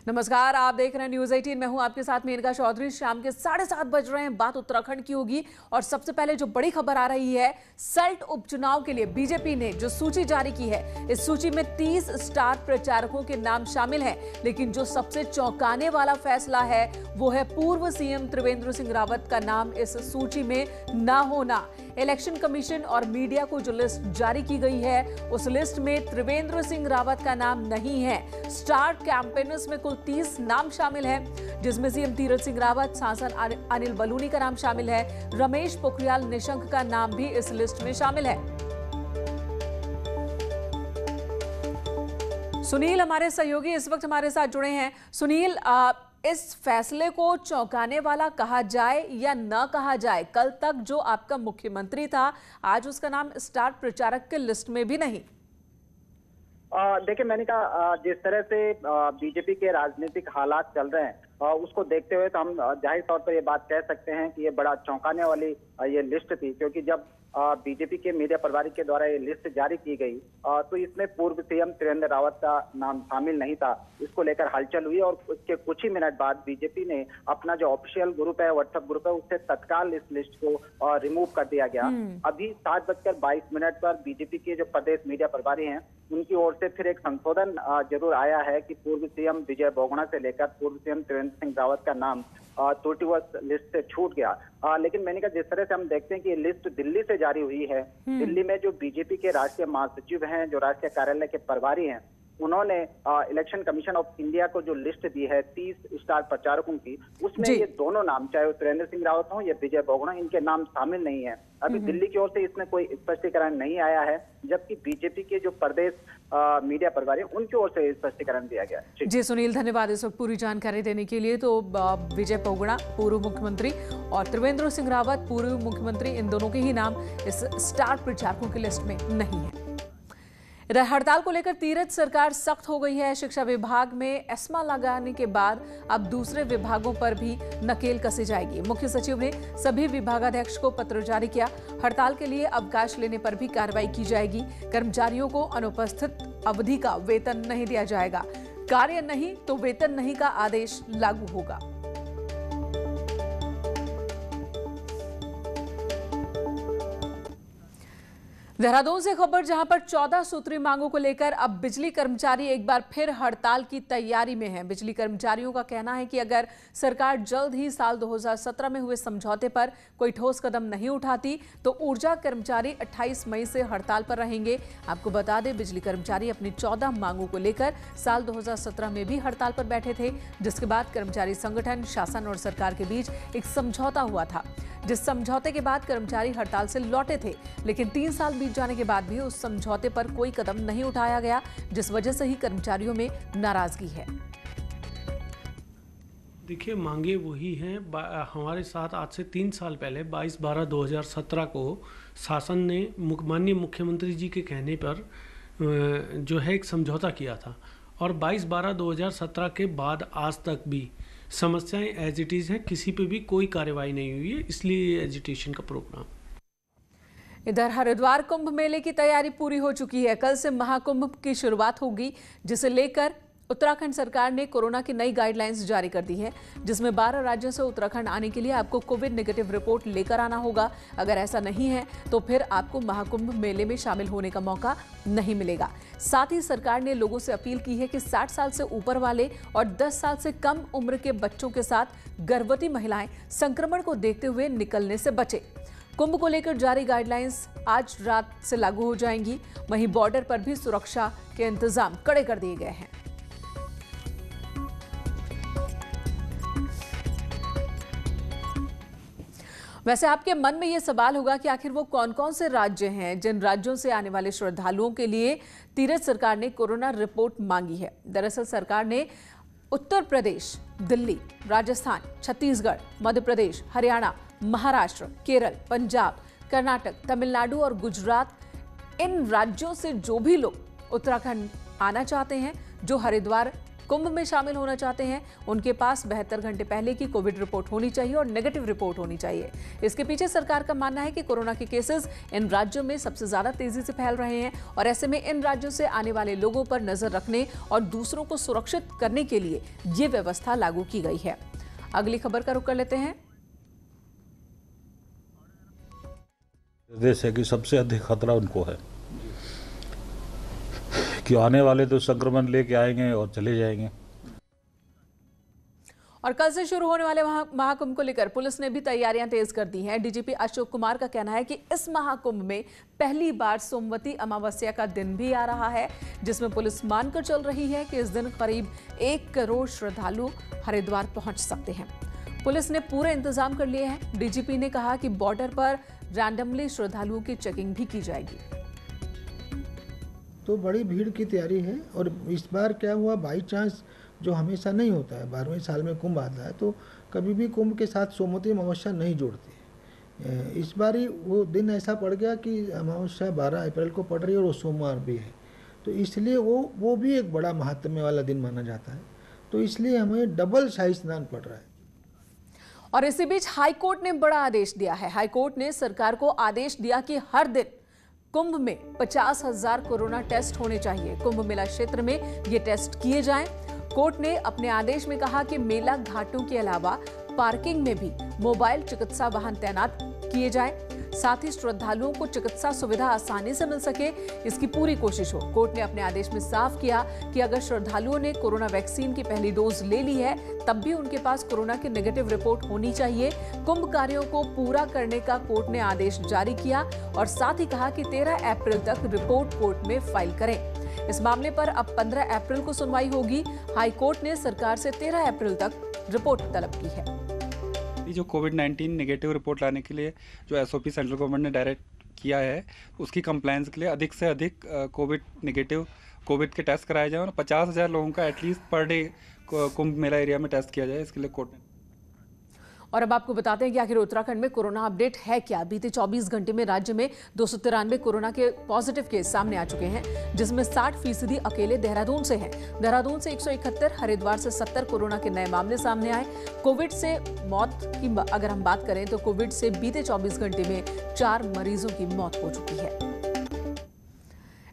नमस्कार, आप देख रहे हैं न्यूज 18। मैं हूं आपके साथ मेनका चौधरी। शाम के 7:30 बज रहे हैं। बात उत्तराखंड की होगी और सबसे पहले जो बड़ी खबर आ रही है, सल्ट उपचुनाव के लिए बीजेपी ने जो सूची जारी की है, इस सूची में 30 स्टार प्रचारकों के नाम शामिल हैं। लेकिन जो सबसे चौंकाने वाला फैसला है वो है पूर्व सीएम त्रिवेंद्र सिंह रावत का नाम इस सूची में ना होना। इलेक्शन कमीशन और मीडिया को जो लिस्ट जारी की गई है, उस लिस्ट में त्रिवेंद्र सिंह रावत का नाम नहीं है। स्टार कैंपेनर्स में कुल 30 नाम शामिल हैं, जिसमें सीएम तीरथ सिंह रावत, सांसद अनिल बलूनी का नाम शामिल है। रमेश पोखरियाल निशंक का नाम भी इस लिस्ट में शामिल है। सुनील हमारे सहयोगी इस वक्त हमारे साथ जुड़े हैं। सुनील, इस फैसले को चौंकाने वाला कहा जाए या न कहा जाए, कल तक जो आपका मुख्यमंत्री था, आज उसका नाम स्टार प्रचारक के लिस्ट में भी नहीं। देखिए, मैंने कहा जिस तरह से बीजेपी के राजनीतिक हालात चल रहे हैं उसको देखते हुए तो हम जाहिर तौर पर ये बात कह सकते हैं कि ये बड़ा चौंकाने वाली ये लिस्ट थी। क्योंकि जब बीजेपी के मीडिया प्रभारी के द्वारा ये लिस्ट जारी की गई तो इसमें पूर्व सीएम त्रिवेंद्र रावत का नाम शामिल नहीं था। इसको लेकर हलचल हुई और उसके कुछ ही मिनट बाद बीजेपी ने अपना जो ऑफिशियल ग्रुप है, व्हाट्सएप ग्रुप है, उससे तत्काल इस लिस्ट को रिमूव कर दिया गया। अभी 7:22 पर बीजेपी के जो प्रदेश मीडिया प्रभारी हैं, उनकी ओर से फिर एक संशोधन जरूर आया है कि पूर्व सीएम विजय बहुगुणा से लेकर पूर्व सीएम त्रिवेंद्र सिंह रावत का नाम त्रुटिवश लिस्ट से छूट गया। लेकिन मैंने कहा जिस तरह से हम देखते हैं कि ये लिस्ट दिल्ली से जारी हुई है, दिल्ली में जो बीजेपी के राष्ट्रीय महासचिव हैं, जो राष्ट्रीय कार्यालय के प्रभारी हैं, उन्होंने इलेक्शन कमीशन ऑफ इंडिया को जो लिस्ट दी है 30 स्टार प्रचारकों की, उसमें ये दोनों नाम, चाहे वो त्रिवेंद्र सिंह रावत हो या विजय बहुगुणा, इनके नाम शामिल नहीं है। अभी दिल्ली की ओर से इसमें कोई स्पष्टीकरण नहीं आया है, जबकि बीजेपी के जो प्रदेश मीडिया प्रभारी उनकी ओर से स्पष्टीकरण दिया गया है। जी सुनील, धन्यवाद इस वक्त पूरी जानकारी देने के लिए। तो विजय बहुगुणा पूर्व मुख्यमंत्री और त्रिवेंद्र सिंह रावत पूर्व मुख्यमंत्री, इन दोनों के ही नाम इस स्टार प्रचारकों की लिस्ट में नहीं है। इधर हड़ताल को लेकर तीरथ सरकार सख्त हो गई है। शिक्षा विभाग में एस्मा लगाने के बाद अब दूसरे विभागों पर भी नकेल कसी जाएगी। मुख्य सचिव ने सभी विभागाध्यक्ष को पत्र जारी किया। हड़ताल के लिए अवकाश लेने पर भी कार्रवाई की जाएगी। कर्मचारियों को अनुपस्थित अवधि का वेतन नहीं दिया जाएगा। कार्य नहीं तो वेतन नहीं का आदेश लागू होगा। देहरादून से खबर, जहां पर 14 सूत्री मांगों को लेकर अब बिजली कर्मचारी एक बार फिर हड़ताल की तैयारी में हैं। बिजली कर्मचारियों का कहना है कि अगर सरकार जल्द ही साल 2017 में हुए समझौते पर कोई ठोस कदम नहीं उठाती तो ऊर्जा कर्मचारी 28 मई से हड़ताल पर रहेंगे। आपको बता दें, बिजली कर्मचारी अपनी 14 मांगों को लेकर साल 2017 में भी हड़ताल पर बैठे थे, जिसके बाद कर्मचारी संगठन, शासन और सरकार के बीच एक समझौता हुआ था, जिस समझौते के बाद कर्मचारी हड़ताल से लौटे थे। लेकिन 3 साल बीत जाने के बाद भी उस समझौते पर कोई कदम नहीं उठाया गया, जिस वजह से ही कर्मचारियों में नाराजगी है। देखिए, मांगे वही हैं। हमारे साथ आज से 3 साल पहले 22/12/2017 को शासन ने माननीय मुख्यमंत्री जी के कहने पर जो है एक समझौता किया था, और 22/12/2017 के बाद आज तक भी समस्याएं एज इट इज़ हैं, किसी पे भी कोई कार्रवाई नहीं हुई है, इसलिए एजिटेशन का प्रोग्राम। इधर हरिद्वार कुंभ मेले की तैयारी पूरी हो चुकी है। कल से महाकुंभ की शुरुआत होगी, जिसे लेकर उत्तराखंड सरकार ने कोरोना की नई गाइडलाइंस जारी कर दी है, जिसमें 12 राज्यों से उत्तराखंड आने के लिए आपको कोविड नेगेटिव रिपोर्ट लेकर आना होगा। अगर ऐसा नहीं है तो फिर आपको महाकुंभ मेले में शामिल होने का मौका नहीं मिलेगा। साथ ही सरकार ने लोगों से अपील की है कि 60 साल से ऊपर वाले और 10 साल से कम उम्र के बच्चों के साथ गर्भवती महिलाएं संक्रमण को देखते हुए निकलने से बचें। कुंभ को लेकर जारी गाइडलाइंस आज रात से लागू हो जाएंगी। वहीं बॉर्डर पर भी सुरक्षा के इंतजाम कड़े कर दिए गए हैं। वैसे आपके मन में ये सवाल होगा कि आखिर वो कौन कौन से राज्य हैं जिन राज्यों से आने वाले श्रद्धालुओं के लिए तीरथ सरकार ने कोरोना रिपोर्ट मांगी है। दरअसल सरकार ने उत्तर प्रदेश, दिल्ली, राजस्थान, छत्तीसगढ़, मध्य प्रदेश, हरियाणा, महाराष्ट्र, केरल, पंजाब, कर्नाटक, तमिलनाडु और गुजरात, इन राज्यों से जो भी लोग उत्तराखंड आना चाहते हैं, जो हरिद्वार कुंभ में शामिल होना चाहते हैं उनके पास 72 घंटे पहले की कोविड रिपोर्ट होनी चाहिए और नेगेटिव रिपोर्ट होनी चाहिए। इसके पीछे सरकार का मानना है कि कोरोना के केसेस इन राज्यों में सबसे ज्यादा तेजी से फैल रहे हैं और ऐसे में इन राज्यों से आने वाले लोगों पर नजर रखने और दूसरों को सुरक्षित करने के लिए ये व्यवस्था लागू की गई है। अगली खबर का रुख कर लेते हैं। देश है कि सबसे अधिक खतरा उनको है कि आने वाले तो संक्रमण लेके आएंगे और चले जाएंगे। और कल से शुरू होने वाले महाकुंभ को लेकर पुलिस ने भी तैयारियां तेज कर दी हैं। डीजीपी अशोक कुमार का कहना है कि इस महाकुंभ में पहली बार सोमवती अमावस्या का दिन भी आ रहा है, जिसमें पुलिस मानकर चल रही है कि इस दिन करीब 1 करोड़ श्रद्धालु हरिद्वार पहुंच सकते हैं। पुलिस ने पूरे इंतजाम कर लिए हैं। डीजीपी ने कहा कि बॉर्डर पर रैंडमली श्रद्धालुओं की चेकिंग भी की जाएगी। तो बड़ी भीड़ की तैयारी है और इस बार क्या हुआ, बाई चांस जो हमेशा नहीं होता है, 12वें साल में कुंभ आता है तो कभी भी कुंभ के साथ सोमवती अमावस्या नहीं जोड़ती। इस बार ही वो दिन ऐसा पड़ गया कि अमावस्या 12 अप्रैल को पड़ रही है और वो सोमवार भी है, तो इसलिए वो भी एक बड़ा महात्म्य वाला दिन माना जाता है, तो इसलिए हमें डबल शाही स्नान पड़ रहा है। और इसी बीच हाईकोर्ट ने बड़ा आदेश दिया है। हाईकोर्ट ने सरकार को आदेश दिया कि हर दिन कुंभ में 50,000 कोरोना टेस्ट होने चाहिए। कुंभ मेला क्षेत्र में ये टेस्ट किए जाएं। कोर्ट ने अपने आदेश में कहा कि मेला घाटों के अलावा पार्किंग में भी मोबाइल चिकित्सा वाहन तैनात किए जाएं। साथ ही श्रद्धालुओं को चिकित्सा सुविधा आसानी से मिल सके, इसकी पूरी कोशिश हो। कोर्ट ने अपने आदेश में साफ किया कि अगर श्रद्धालुओं ने कोरोना वैक्सीन की पहली डोज ले ली है तब भी उनके पास कोरोना की नेगेटिव रिपोर्ट होनी चाहिए। कुंभ कार्यों को पूरा करने का कोर्ट ने आदेश जारी किया और साथ ही कहा कि 13 अप्रैल तक रिपोर्ट कोर्ट में फाइल करें। इस मामले पर अब 15 अप्रैल को सुनवाई होगी। हाईकोर्ट ने सरकार से 13 अप्रैल तक रिपोर्ट तलब की है। जो कोविड-19 नेगेटिव रिपोर्ट लाने के लिए जो एसओपी सेंट्रल गवर्नमेंट ने डायरेक्ट किया है, उसकी कंप्लायंस के लिए अधिक से अधिक कोविड के टेस्ट कराए जाए और 50,000 लोगों का at least per day Kumbh Mela area में टेस्ट किया जाए, इसके लिए कोर्ट ने। और अब आपको बताते हैं कि आखिर उत्तराखंड में कोरोना अपडेट है क्या। बीते 24 घंटे में राज्य में 293 कोरोना के पॉजिटिव केस सामने आ चुके हैं, जिसमें 60% अकेले देहरादून से हैं। देहरादून से 171, हरिद्वार से 70 कोरोना के नए मामले सामने आए। कोविड से मौत की अगर हम बात करें तो कोविड से बीते 24 घंटे में 4 मरीजों की मौत हो चुकी है।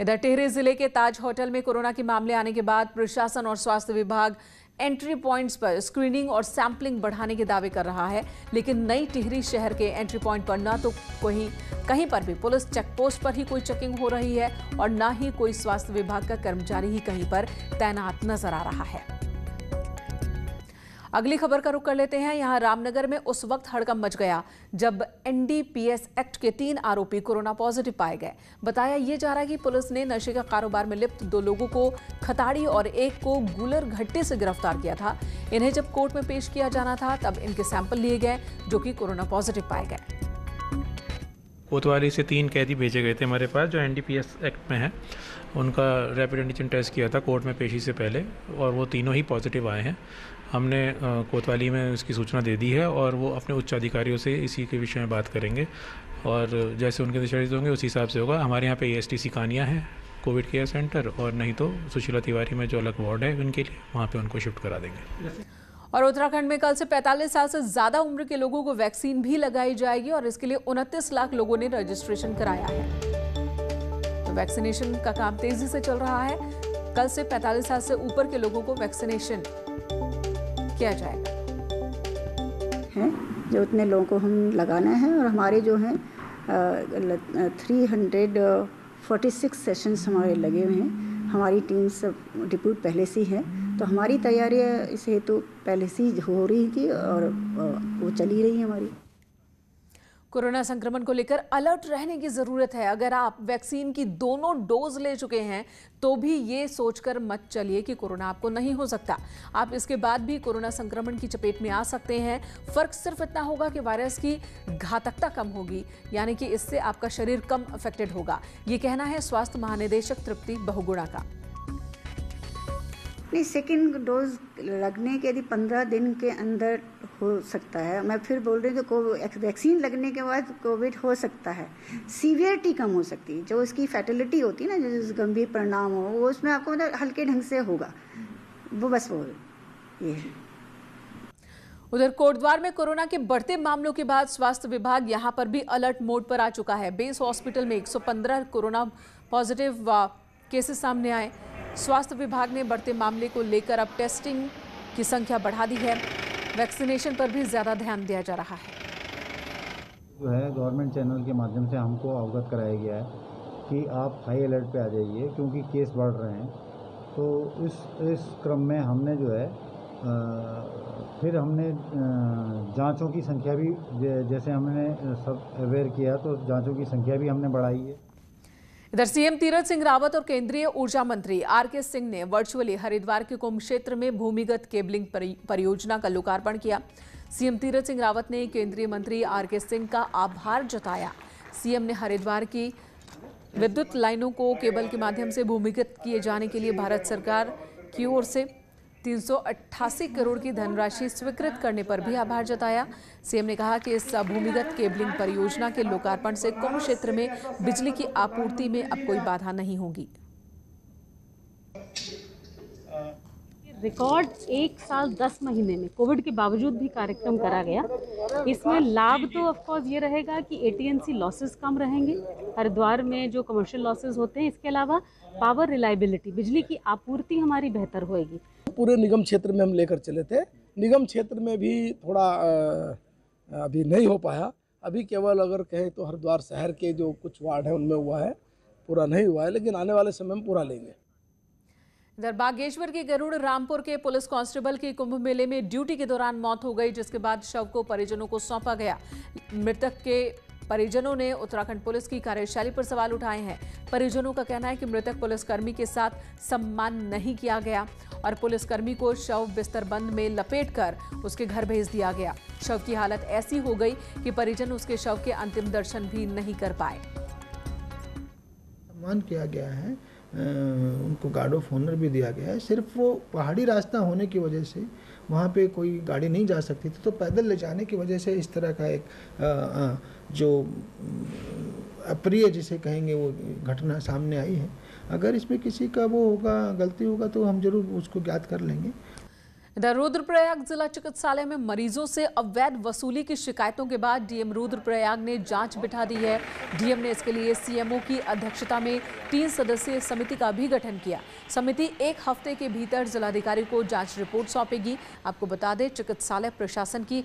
इधर टिहरी जिले के ताज होटल में कोरोना के मामले आने के बाद प्रशासन और स्वास्थ्य विभाग एंट्री पॉइंट्स पर स्क्रीनिंग और सैंपलिंग बढ़ाने के दावे कर रहा है, लेकिन नई टिहरी शहर के एंट्री पॉइंट पर न तो कहीं पर भी पुलिस चेकपोस्ट पर ही कोई चेकिंग हो रही है और न ही कोई स्वास्थ्य विभाग का कर्मचारी ही कहीं पर तैनात नजर आ रहा है। अगली खबर का रुख कर लेते हैं। यहां रामनगर में उस वक्त हड़कंप मच गया जब एनडीपीएस एक्ट के 3 आरोपी कोरोना पॉजिटिव पाए गए। बताया ये जा रहा है कि पुलिस ने नशे का कारोबार में लिप्त 2 लोगों को खताड़ी और एक को गूलर घट्टे से गिरफ्तार किया था। इन्हें जब कोर्ट में पेश किया जाना था तब इनके सैंपल लिए गए जो कि कोरोना पॉजिटिव पाए गए। कोतवाली से 3 कैदी भेजे गए थे हमारे पास जो एनडीपीएस एक्ट में है। उनका रैपिड एंटीजन टेस्ट किया था कोर्ट में पेशी से पहले और वो तीनों ही पॉजिटिव आए हैं। हमने कोतवाली में इसकी सूचना दे दी है और वो अपने उच्च अधिकारियों से इसी के विषय में बात करेंगे और जैसे उनके निर्देश होंगे उसी हिसाब से होगा। हमारे यहाँ पे एएसटीसी कानिया है कोविड केयर सेंटर, और नहीं तो सुशीला तिवारी में जो अलग वार्ड है उनके लिए, वहाँ पे उनको शिफ्ट करा देंगे। और उत्तराखंड में कल से 45 साल से ज्यादा उम्र के लोगों को वैक्सीन भी लगाई जाएगी और इसके लिए 29 लाख लोगों ने रजिस्ट्रेशन कराया है। तो वैक्सीनेशन का काम तेजी से चल रहा है। कल से 45 साल से ऊपर के लोगों को वैक्सीनेशन किया जाएगा। है जो उतने लोगों को हम लगाना है और हमारे जो हैं 346 सेशंस हमारे लगे हुए हैं। हमारी टीम सब डिप्यूट पहले से है, तो हमारी तैयारियां इस हेतु पहले से हो रही थी और वो चली रही है हमारी। कोरोना संक्रमण को लेकर अलर्ट रहने की जरूरत है। अगर आप वैक्सीन की दोनों डोज ले चुके हैं तो भी ये सोचकर मत चलिए कि कोरोना आपको नहीं हो सकता। आप इसके बाद भी कोरोना संक्रमण की चपेट में आ सकते हैं। फर्क सिर्फ इतना होगा कि वायरस की घातकता कम होगी, यानी कि इससे आपका शरीर कम अफेक्टेड होगा। ये कहना है स्वास्थ्य महानिदेशक तृप्ति बहुगुणा का। नहीं, सेकेंड डोज लगने के यदि 15 दिन के अंदर हो सकता है। मैं फिर बोल रही हूँ कि वैक्सीन लगने के बाद कोविड हो सकता है, सीवियरिटी कम हो सकती है। जो इसकी फैटिलिटी होती है ना, जो गंभीर परिणाम हो वो उसमें आपको मतलब हल्के ढंग से होगा, वो बस वो ये है। उधर कोटद्वार में कोरोना के बढ़ते मामलों के बाद स्वास्थ्य विभाग यहां पर भी अलर्ट मोड पर आ चुका है। बेस हॉस्पिटल में 115 कोरोना पॉजिटिव केसेस सामने आए। स्वास्थ्य विभाग ने बढ़ते मामले को लेकर अब टेस्टिंग की संख्या बढ़ा दी है। वैक्सीनेशन पर भी ज्यादा ध्यान दिया जा रहा है। जो है गवर्नमेंट चैनल के माध्यम से हमको अवगत कराया गया है कि आप हाई अलर्ट पे आ जाइए क्योंकि केस बढ़ रहे हैं। तो इस क्रम में हमने जो है फिर हमने जांचों की संख्या भी जैसे हमने सब अवेयर किया तो जांचों की संख्या भी हमने बढ़ाई है। इधर सीएम तीरथ सिंह रावत और केंद्रीय ऊर्जा मंत्री आरके सिंह ने वर्चुअली हरिद्वार के कुंभ क्षेत्र में भूमिगत केबलिंग परियोजना का लोकार्पण किया। सीएम तीरथ सिंह रावत ने केंद्रीय मंत्री आरके सिंह का आभार जताया। सीएम ने हरिद्वार की विद्युत लाइनों को केबल के माध्यम से भूमिगत किए जाने के लिए भारत सरकार की ओर से 388 करोड़ की धनराशि स्वीकृत करने पर भी आभार जताया। सीएम ने कहा कि इस भूमिगत केबलिंग परियोजना के लोकार्पण से कुंभ क्षेत्र में बिजली की आपूर्ति में अब कोई बाधा नहीं होगी। रिकॉर्ड 1 साल 10 महीने में कोविड के बावजूद भी कार्यक्रम करा गया। इसमें लाभ तो ऑफ कोर्स ये रहेगा कि AT&C लॉसेस कम रहेंगे हरिद्वार में जो कमर्शियल लॉसेस होते हैं। इसके अलावा पावर रिलायबिलिटी, बिजली की आपूर्ति हमारी बेहतर होएगी। पूरे निगम क्षेत्र में हम लेकर चले थे। निगम क्षेत्र में भी थोड़ा अभी नहीं हो पाया। अभी केवल अगर कहें तो हरिद्वार शहर के जो कुछ वार्ड हैं उनमें हुआ है, पूरा नहीं हुआ है, लेकिन आने वाले समय में पूरा लेंगे। इधर बागेश्वर के गरुड़ रामपुर के पुलिस कांस्टेबल की कुंभ मेले में ड्यूटी के दौरान मौत हो गई, जिसके बाद शव को परिजनों को सौंपा गया। मृतक के परिजनों ने उत्तराखंड पुलिस की कार्यशैली पर सवाल उठाए हैं। परिजनों का कहना है कि मृतक पुलिसकर्मी के साथ सम्मान नहीं किया गया और पुलिसकर्मी को शव बिस्तरबंद में लपेटकर उसके घर भेज दिया गया। शव की हालत ऐसी हो गई कि परिजन उसके शव के अंतिम दर्शन भी नहीं कर पाए। सम्मान किया गया है, उनको गार्ड ऑफ ऑनर भी दिया गया है। सिर्फ वो पहाड़ी रास्ता होने की वजह से वहाँ पे कोई गाड़ी नहीं जा सकती थी, तो पैदल ले जाने की वजह से इस तरह का एक जो अप्रिय जिसे कहेंगे वो घटना सामने आई है। अगर इसमें किसी का वो होगा, गलती होगा, तो हम जरूर उसको ज्ञात कर लेंगे। इधर रुद्रप्रयाग जिला चिकित्सालय में मरीजों से अवैध वसूली की शिकायतों के बाद डीएम रुद्रप्रयाग ने जांच बिठा दी है। डीएम ने इसके लिए सीएमओ की अध्यक्षता में 3 सदस्यीय समिति का भी गठन किया। समिति 1 हफ्ते के भीतर जिलाधिकारी को जांच रिपोर्ट सौंपेगी। आपको बता दें, चिकित्सालय प्रशासन की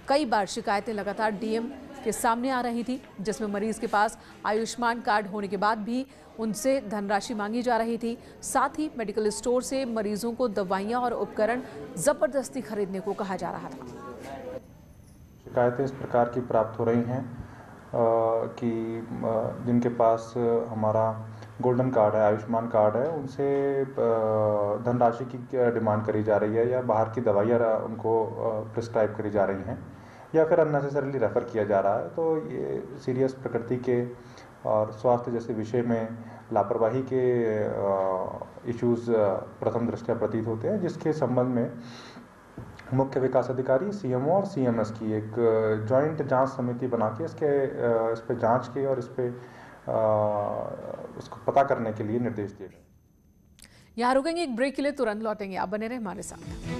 कई बार शिकायतें लगातार डीएम के सामने आ रही थी, जिसमें मरीज के पास आयुष्मान कार्ड होने के बाद भी उनसे धनराशि मांगी जा रही थी। साथ ही मेडिकल स्टोर से मरीजों को दवाइयां और उपकरण जबरदस्ती खरीदने को कहा जा रहा था। शिकायतें इस प्रकार की प्राप्त हो रही हैं कि जिनके पास हमारा गोल्डन कार्ड है, आयुष्मान कार्ड है, उनसे धनराशि की डिमांड करी जा रही है या बाहर की दवाइयाँ उनको प्रिस्क्राइब करी जा रही हैं या फिर अननेसेसरीली रेफ़र किया जा रहा है। तो ये सीरियस प्रकृति के और स्वास्थ्य जैसे विषय में लापरवाही के इश्यूज़ प्रथम दृष्टया प्रतीत होते हैं, जिसके संबंध में मुख्य विकास अधिकारी, सीएमओ और सीएमएस की एक जॉइंट जांच समिति बना के इस पे जांच के और इस पे उसको पता करने के लिए निर्देश दिए गए। यहाँ रुकेंगे एक ब्रेक के लिए, तुरंत लौटेंगे। आप बने रहे हमारे साथ।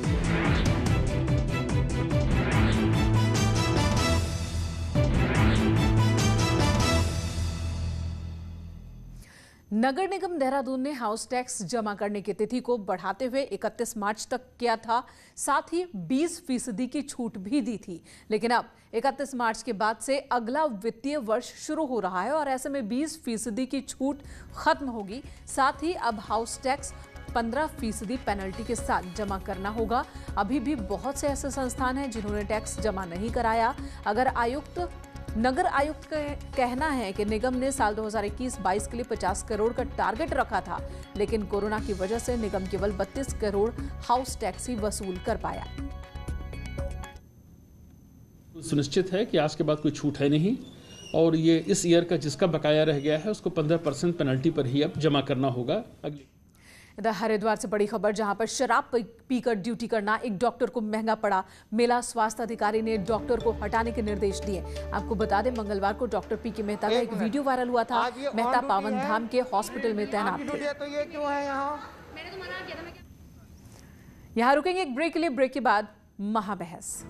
नगर निगम देहरादून ने हाउस टैक्स जमा करने की तिथि को बढ़ाते हुए 31 मार्च तक किया था। साथ ही 20% की छूट भी दी थी। लेकिन अब 31 मार्च के बाद से अगला वित्तीय वर्ष शुरू हो रहा है और ऐसे में 20% की छूट खत्म होगी। साथ ही अब हाउस टैक्स 15% पेनल्टी के साथ जमा करना होगा। अभी भी बहुत से ऐसे संस्थान हैं जिन्होंने टैक्स जमा नहीं कराया। नगर आयुक्त का कहना है कि निगम ने साल 2021-22 के लिए 50 करोड़ का टारगेट रखा था, लेकिन कोरोना की वजह से निगम केवल 32 करोड़ हाउस टैक्स ही वसूल कर पाया। सुनिश्चित है कि आज के बाद कोई छूट है नहीं और ये इस ईयर का जिसका बकाया रह गया है उसको 15% पेनल्टी पर ही अब जमा करना होगा। इधर हरिद्वार से बड़ी खबर, जहां पर शराब पीकर ड्यूटी करना एक डॉक्टर को महंगा पड़ा। मेला स्वास्थ्य अधिकारी ने डॉक्टर को हटाने के निर्देश दिए। आपको बता दें, मंगलवार को डॉक्टर पी के मेहता का एक वीडियो वायरल हुआ था। मेहता पावन धाम के हॉस्पिटल में तैनात थे। यहां रुकेंगे एक ब्रेक के लिए। ब्रेक के बाद महाबहस।